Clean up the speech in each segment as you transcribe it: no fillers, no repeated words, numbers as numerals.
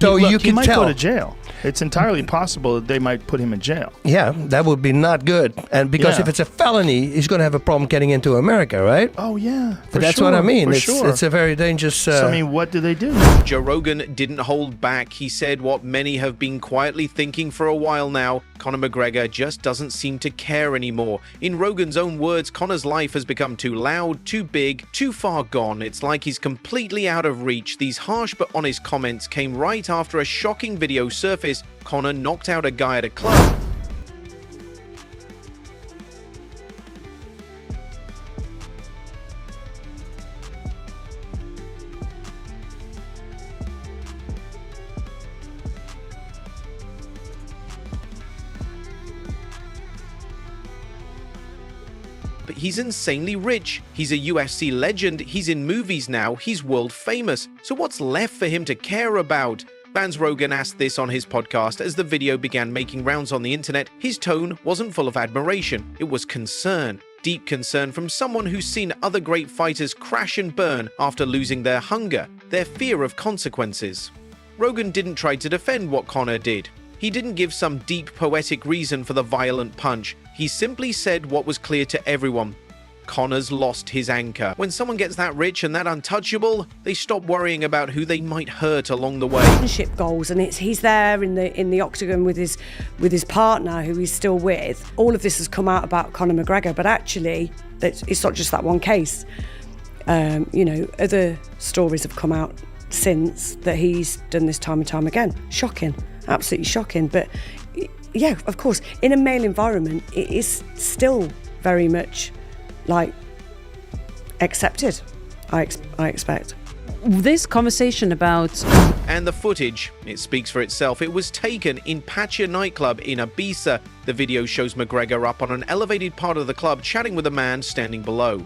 So Look, you he can might tell. go to jail. It's entirely possible that they might put him in jail. Yeah, that would be not good. And because Yeah. if it's a felony, he's going to have a problem getting into America, right? Oh, yeah. But that's what I mean. For It's a very dangerous... So, I mean, what do they do? Joe Rogan didn't hold back. He said what many have been quietly thinking for a while now. Conor McGregor just doesn't seem to care anymore. In Rogan's own words, Conor's life has become too loud, too big, too far gone. It's like he's completely out of reach. These harsh but honest comments came right after a shocking video surfaced. Conor knocked out a guy at a club. But he's insanely rich. He's a UFC legend. He's in movies now. He's world famous. So what's left for him to care about? Vance Rogan asked this on his podcast as the video began making rounds on the internet. His tone wasn't full of admiration. It was concern. Deep concern from someone who's seen other great fighters crash and burn after losing their hunger, their fear of consequences. Rogan didn't try to defend what Conor did. He didn't give some deep poetic reason for the violent punch. He simply said what was clear to everyone. Conor's lost his anchor. When someone gets that rich and that untouchable, they stop worrying about who they might hurt along the way. Relationship goals, and he's there in the octagon with his partner, who he's still with. All of this has come out about Conor McGregor, but actually, it's not just that one case. Other stories have come out since that he's done this time and time again. Shocking, absolutely shocking. But yeah, of course, in a male environment, it is still very much like accepted, I expect. This conversation about... And the footage, it speaks for itself. It was taken in Pacha nightclub in Ibiza. The video shows McGregor up on an elevated part of the club chatting with a man standing below.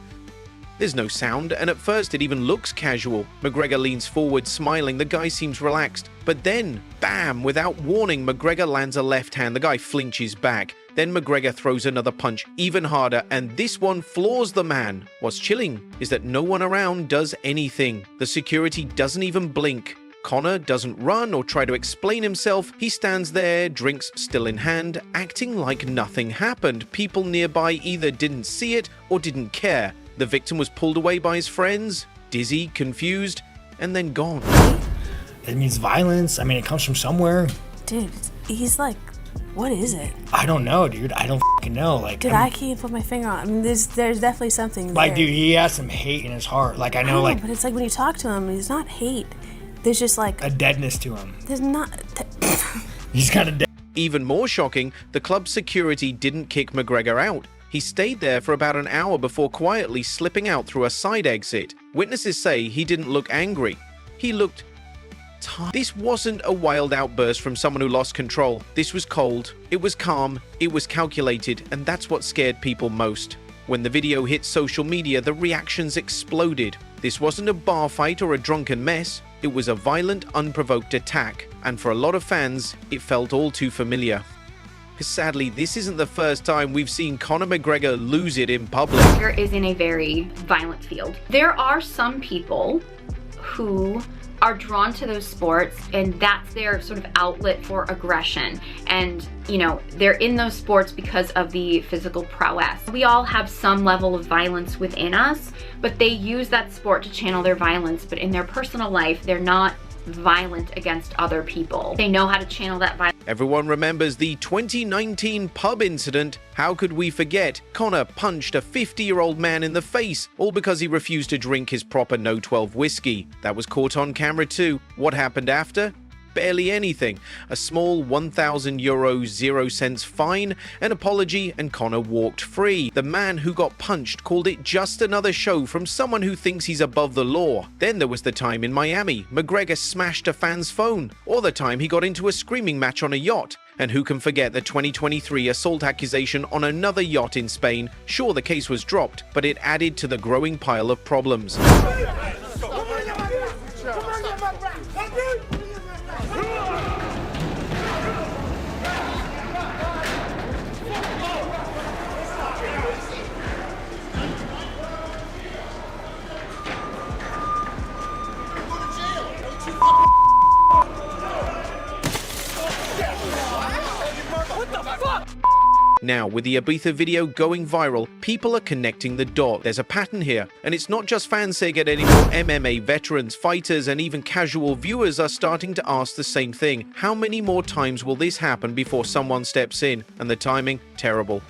There's no sound, and at first it even looks casual. McGregor leans forward, smiling. The guy seems relaxed. But then, bam, without warning, McGregor lands a left hand. The guy flinches back. Then McGregor throws another punch, even harder, and this one floors the man. What's chilling is that no one around does anything. The security doesn't even blink. Conor doesn't run or try to explain himself. He stands there, drinks still in hand, acting like nothing happened. People nearby either didn't see it or didn't care. The victim was pulled away by his friends, dizzy, confused, and then gone. It means violence. I mean, it comes from somewhere. Dude, he's like, what is it? I don't know, dude. I don't fucking know. Like, dude, I can't put my finger on it. I mean, there's definitely something there. Like, dude, he has some hate in his heart. Like, I know, like... But it's like when you talk to him, he's not hate. There's just like... a deadness to him. There's not... He's got a dead... Even more shocking, the club's security didn't kick McGregor out. He stayed there for about an hour before quietly slipping out through a side exit. Witnesses say he didn't look angry. He looked tired. This wasn't a wild outburst from someone who lost control. This was cold, it was calm, it was calculated, and that's what scared people most. When the video hit social media, the reactions exploded. This wasn't a bar fight or a drunken mess. It was a violent, unprovoked attack. And for a lot of fans, it felt all too familiar. Sadly, this isn't the first time we've seen Conor McGregor lose it in public. McGregor is in a very violent field. There are some people who are drawn to those sports and that's their sort of outlet for aggression. And, you know, they're in those sports because of the physical prowess. We all have some level of violence within us, but they use that sport to channel their violence. But in their personal life, they're not violent against other people. They know how to channel that violence. Everyone remembers the 2019 pub incident. How could we forget? Conor punched a 50-year-old man in the face, all because he refused to drink his proper No 12 whiskey. That was caught on camera too. What happened after? Barely anything. A small €1,000 0 cents fine, an apology, and Conor walked free. The man who got punched called it just another show from someone who thinks he's above the law. Then there was the time in Miami, McGregor smashed a fan's phone, or the time he got into a screaming match on a yacht. And who can forget the 2023 assault accusation on another yacht in Spain? Sure, the case was dropped, but it added to the growing pile of problems. Now, with the Ibiza video going viral, people are connecting the dots. There's a pattern here, and it's not just fans saying it anymore. MMA veterans, fighters, and even casual viewers are starting to ask the same thing. How many more times will this happen before someone steps in? And the timing, terrible.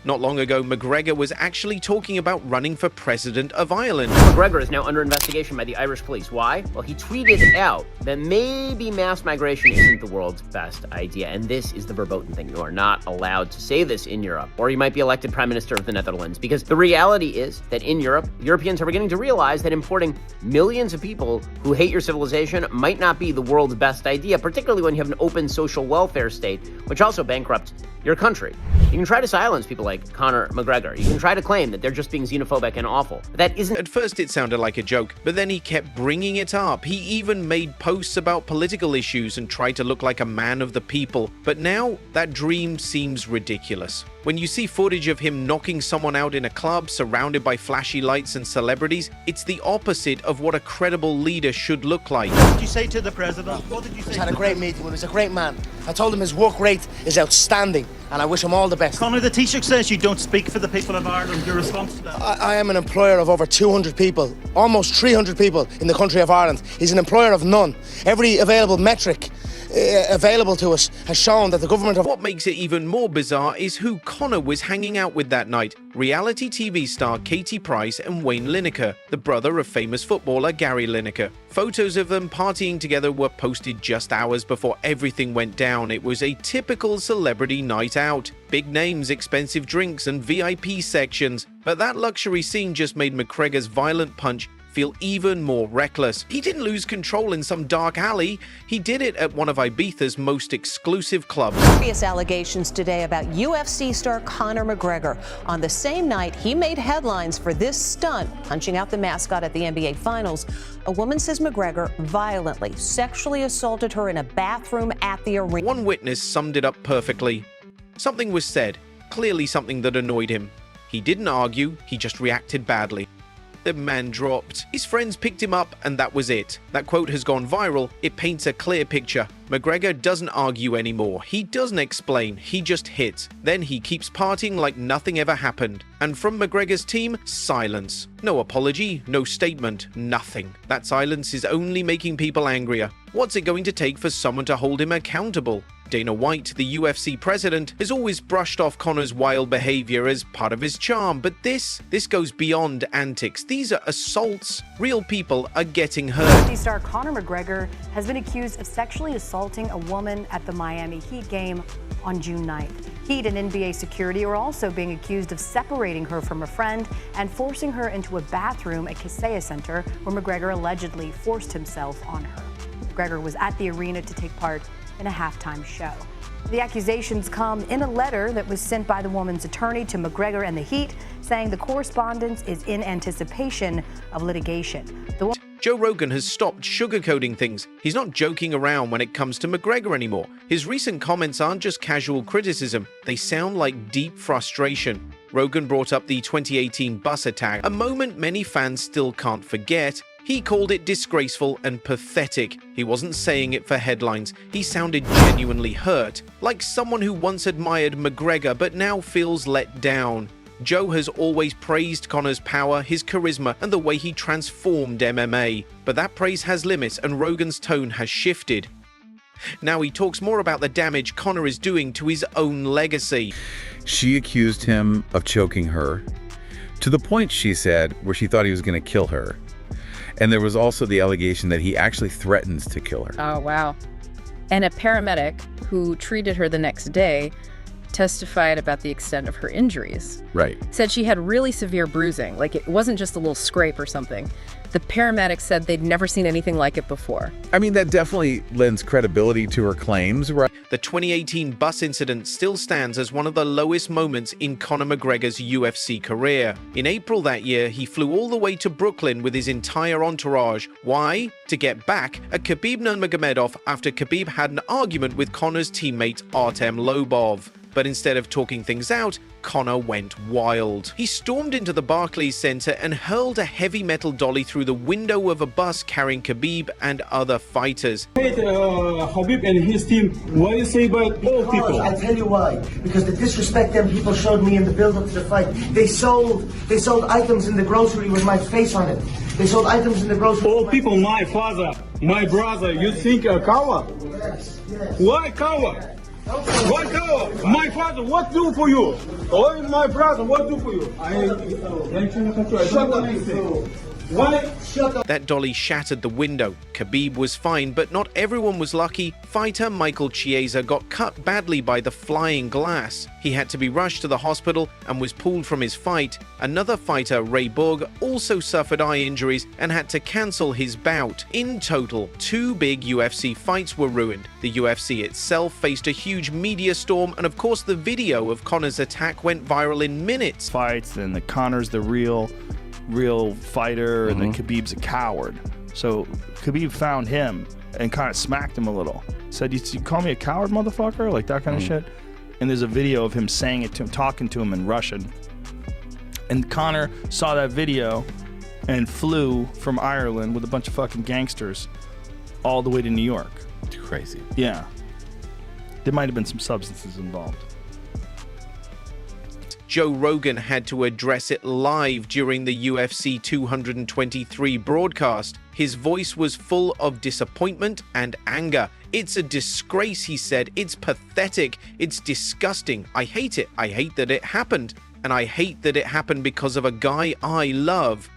Not long ago, McGregor was actually talking about running for president of Ireland. McGregor is now under investigation by the Irish police. Why? Well, he tweeted out that maybe mass migration isn't the world's best idea, and this is the verboten thing. You are not allowed to say this in Europe, or you might be elected Prime Minister of the Netherlands, because the reality is that in Europe, Europeans are beginning to realize that importing millions of people who hate your civilization might not be the world's best idea, particularly when you have an open social welfare state, which also bankrupts your country. You can try to silence people like Conor McGregor. You can try to claim that they're just being xenophobic and awful. But that isn't. At first it sounded like a joke, but then he kept bringing it up. He even made posts about political issues and tried to look like a man of the people. But now that dream seems ridiculous. When you see footage of him knocking someone out in a club surrounded by flashy lights and celebrities, it's the opposite of what a credible leader should look like. What did you say to the president? What did you say? He's had a great meeting with him. He's a great man. I told him his work rate is outstanding, and I wish him all the best. Conor, the Taoiseach says you don't speak for the people of Ireland. Your response to that? I am an employer of over 200 people, almost 300 people in the country of Ireland. He's an employer of none. Every available metric available to us has shown that the government of... What makes it even more bizarre is who Conor was hanging out with that night. Reality TV star Katie Price and Wayne Lineker, the brother of famous footballer Gary Lineker. Photos of them partying together were posted just hours before everything went down. It was a typical celebrity night out. Big names, expensive drinks, and VIP sections. But that luxury scene just made McGregor's violent punch feel even more reckless. He didn't lose control in some dark alley. He did it at one of Ibiza's most exclusive clubs. Serious allegations today about UFC star Conor McGregor. On the same night, he made headlines for this stunt, punching out the mascot at the NBA Finals. A woman says McGregor violently sexually assaulted her in a bathroom at the arena. One witness summed it up perfectly. Something was said, clearly something that annoyed him. He didn't argue, he just reacted badly. The man dropped. His friends picked him up, and that was it. That quote has gone viral. It paints a clear picture. McGregor doesn't argue anymore. He doesn't explain. He just hits. Then he keeps partying like nothing ever happened. And from McGregor's team, silence. No apology, no statement, nothing. That silence is only making people angrier. What's it going to take for someone to hold him accountable? Dana White, the UFC president, has always brushed off Conor's wild behavior as part of his charm, but this goes beyond antics. These are assaults. Real people are getting hurt. UFC star Conor McGregor has been accused of sexually assaulting a woman at the Miami Heat game on June 9th. Heat and NBA security are also being accused of separating her from a friend and forcing her into a bathroom at Kaseya Center, where McGregor allegedly forced himself on her. McGregor was at the arena to take part in a halftime show. The accusations come in a letter that was sent by the woman's attorney to McGregor and the Heat, saying the correspondence is in anticipation of litigation. Joe Rogan has stopped sugarcoating things. He's not joking around when it comes to McGregor anymore. His recent comments aren't just casual criticism, they sound like deep frustration. Rogan brought up the 2018 bus attack, a moment many fans still can't forget. He called it disgraceful and pathetic. He wasn't saying it for headlines. He sounded genuinely hurt, like someone who once admired McGregor but now feels let down. Joe has always praised Conor's power, his charisma, and the way he transformed MMA. But that praise has limits, and Rogan's tone has shifted. Now he talks more about the damage Conor is doing to his own legacy. She accused him of choking her, to the point, she said, where she thought he was going to kill her. And there was also the allegation that he actually threatens to kill her. Oh, wow. And a paramedic who treated her the next day testified about the extent of her injuries. Right. Said she had really severe bruising, like it wasn't just a little scrape or something. The paramedics said they'd never seen anything like it before. I mean, that definitely lends credibility to her claims, right? The 2018 bus incident still stands as one of the lowest moments in Conor McGregor's UFC career. In April that year, he flew all the way to Brooklyn with his entire entourage. Why? To get back at Khabib Nurmagomedov after Khabib had an argument with Conor's teammate Artem Lobov. But instead of talking things out, Conor went wild. He stormed into the Barclays Center and hurled a heavy metal dolly through the window of a bus carrying Khabib and other fighters. Khabib and his team, what do you say about all people? I tell you why. Because the disrespect them people showed me in the build-up to the fight. They sold items in the grocery with my face on it. They sold items in the grocery. All people, my father, my brother, you think a coward? Yes. Why coward? Why coward? My father, what do for you? Oh, my brother, what do for you? Shut up. Why? Shut up. That dolly shattered the window. Khabib was fine, but not everyone was lucky. Fighter Michael Chandler got cut badly by the flying glass. He had to be rushed to the hospital and was pulled from his fight. Another fighter, Ray Borg, also suffered eye injuries and had to cancel his bout. In total, 2 big UFC fights were ruined. The UFC itself faced a huge media storm, and of course the video of Conor's attack went viral in minutes. Fights, and the Conor's the real fighter, and then Khabib's a coward. So Khabib found him and kind of smacked him a little. Said, you call me a coward, motherfucker? Like that kind of shit. And there's a video of him saying it to him, talking to him in Russian. And Conor saw that video and flew from Ireland with a bunch of fucking gangsters all the way to New York. Crazy. Yeah. There might have been some substances involved. Joe Rogan had to address it live during the UFC 223 broadcast. His voice was full of disappointment and anger. "It's a disgrace," he said. "It's pathetic. It's disgusting. I hate it. I hate that it happened. And I hate that it happened because of a guy I love."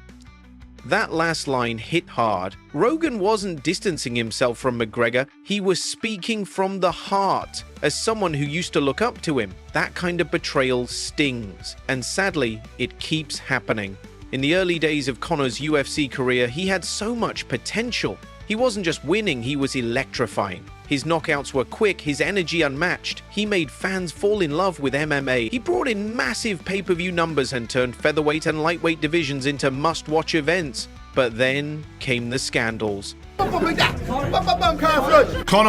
That last line hit hard. Rogan wasn't distancing himself from McGregor, he was speaking from the heart. As someone who used to look up to him, that kind of betrayal stings. And sadly, it keeps happening. In the early days of Conor's UFC career, he had so much potential. He wasn't just winning, he was electrifying. His knockouts were quick, his energy unmatched. He made fans fall in love with MMA. He brought in massive pay-per-view numbers and turned featherweight and lightweight divisions into must-watch events. But then came the scandals. Conor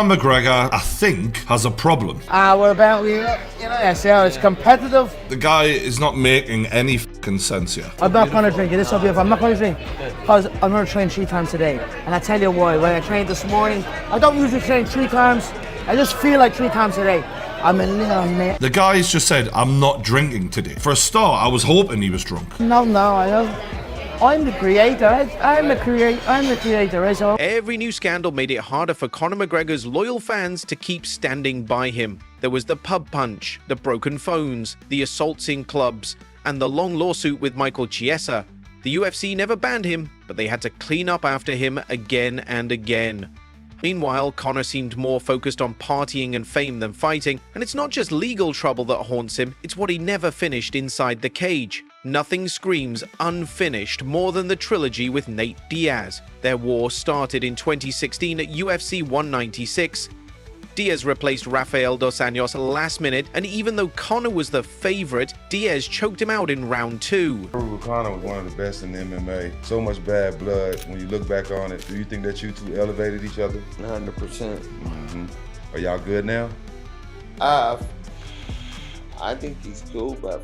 McGregor, I think, has a problem. What about you? It's competitive. The guy is not making any fucking sense here. I'm not going to drink it. This will be I'm not going to drink because I'm going to train 3 times today. And I tell you why. When I trained this morning, I don't usually train 3 times. I just feel like 3 times a day. I'm a little man. The guy's just said, "I'm not drinking today." For a start, I was hoping he was drunk. No, I don't. I'm the creator. I'm the creator. So. Every new scandal made it harder for Conor McGregor's loyal fans to keep standing by him. There was the pub punch, the broken phones, the assaults in clubs, and the long lawsuit with Michael Chandler. The UFC never banned him, but they had to clean up after him again and again. Meanwhile, Conor seemed more focused on partying and fame than fighting, and it's not just legal trouble that haunts him, it's what he never finished inside the cage. Nothing screams unfinished more than the trilogy with Nate Diaz. Their war started in 2016 at UFC 196. Diaz replaced Rafael dos Anjos last minute, and even though Conor was the favorite, Diaz choked him out in round 2. Conor was one of the best in the MMA. So much bad blood. When you look back on it, do you think that you two elevated each other? 100%. Are y'all good now? I think he's cool, but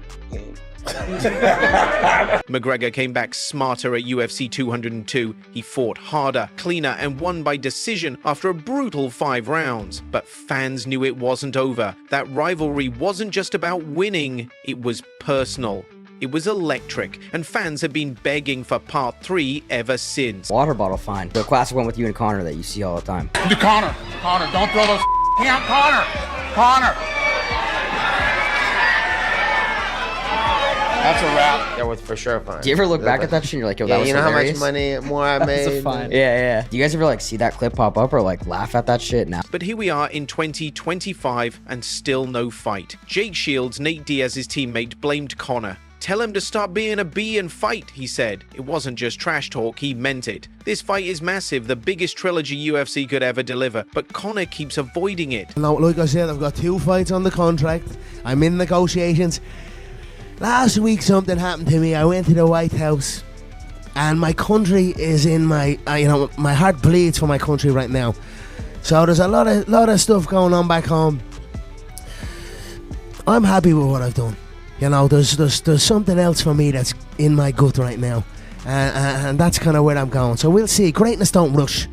McGregor came back smarter at UFC 202. He fought harder, cleaner, and won by decision after a brutal 5 rounds. But fans knew it wasn't over. That rivalry wasn't just about winning, it was personal. It was electric, and fans have been begging for part 3 ever since. Water bottle fine. The classic one with you and Conor that you see all the time. Conor, don't throw those out, Conor. That's a wrap. That was for sure fine. Do you ever look back at that shit and you're like, yo, that was you know hilarious? How much money more I made? Yeah. Do you guys ever see that clip pop up or laugh at that shit now? But here we are in 2025 and still no fight. Jake Shields, Nate Diaz's teammate, blamed Conor. "Tell him to stop being a bee and fight," he said. It wasn't just trash talk, he meant it. This fight is massive, the biggest trilogy UFC could ever deliver, but Conor keeps avoiding it. Now, like I said, I've got 2 fights on the contract. I'm in negotiations. Last week something happened to me. I went to the White House and my country is in my heart bleeds for my country right now. So there's a lot of stuff going on back home. I'm happy with what I've done. You know, there's something else for me that's in my gut right now, and that's kind of where I'm going. So we'll see. Greatness don't rush,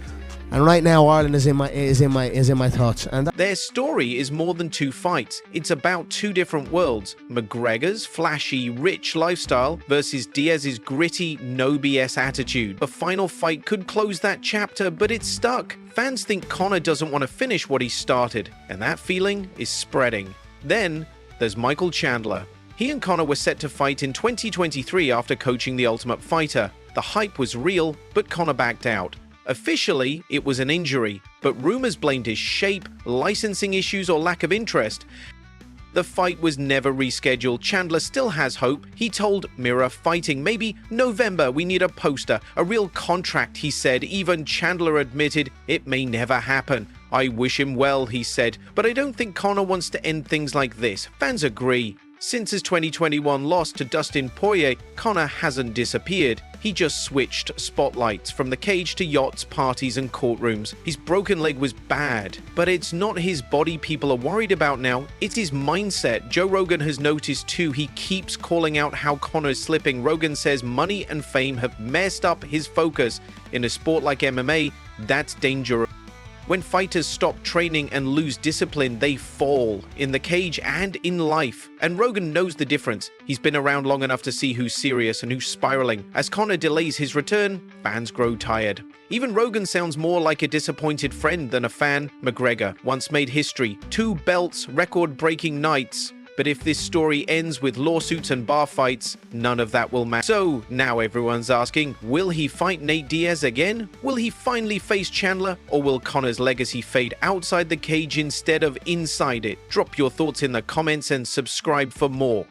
and right now Ireland is in my thoughts. And their story is more than 2 fights. It's about 2 different worlds: McGregor's flashy, rich lifestyle versus Diaz's gritty, no BS attitude. The final fight could close that chapter, but it's stuck. Fans think Conor doesn't want to finish what he started, and that feeling is spreading. Then there's Michael Chandler. He and Conor were set to fight in 2023 after coaching The Ultimate Fighter. The hype was real, but Conor backed out. Officially, it was an injury, but rumors blamed his shape, licensing issues, or lack of interest. The fight was never rescheduled. Chandler still has hope. He told Mirror Fighting, "Maybe November, we need a poster, a real contract," he said. Even Chandler admitted it may never happen. "I wish him well," he said, "but I don't think Conor wants to end things like this." Fans agree. Since his 2021 loss to Dustin Poirier, Conor hasn't disappeared. He just switched spotlights from the cage to yachts, parties, and courtrooms. His broken leg was bad, but it's not his body people are worried about now, it's his mindset. Joe Rogan has noticed too. He keeps calling out how Conor's slipping. Rogan says money and fame have messed up his focus. In a sport like MMA, that's dangerous. When fighters stop training and lose discipline, they fall, in the cage and in life. And Rogan knows the difference. He's been around long enough to see who's serious and who's spiraling. As Conor delays his return, fans grow tired. Even Rogan sounds more like a disappointed friend than a fan. McGregor once made history. 2 belts, record-breaking nights. But if this story ends with lawsuits and bar fights, none of that will matter. So now everyone's asking, will he fight Nate Diaz again? Will he finally face Chandler? Or will Conor's legacy fade outside the cage instead of inside it? Drop your thoughts in the comments and subscribe for more.